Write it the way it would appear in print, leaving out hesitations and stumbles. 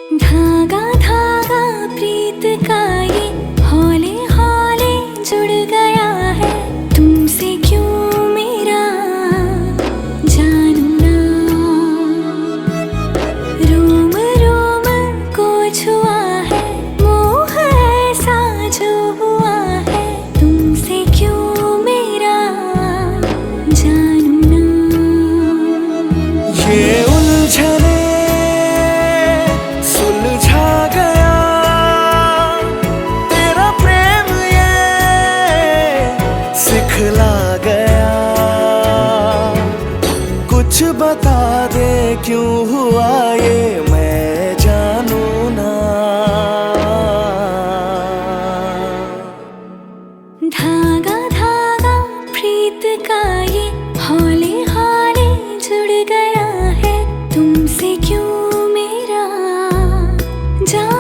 धागा धागा प्रीत का ये हौले हौले जुड़ गया है तुमसे क्यों मेरा जानू ना। रोम रोम को छुआ है मोह ऐसा जो हुआ है तुमसे क्यों मेरा जानू ना। ये उलझने सुलझा गया तेरा प्रेम ये सिखला गया। कुछ बता दे क्यों हुआ ये मैं जानू ना। धागा धागा प्रीत का ये हौले हौले जुड़ गया है तुमसे क्यों मेरा जान।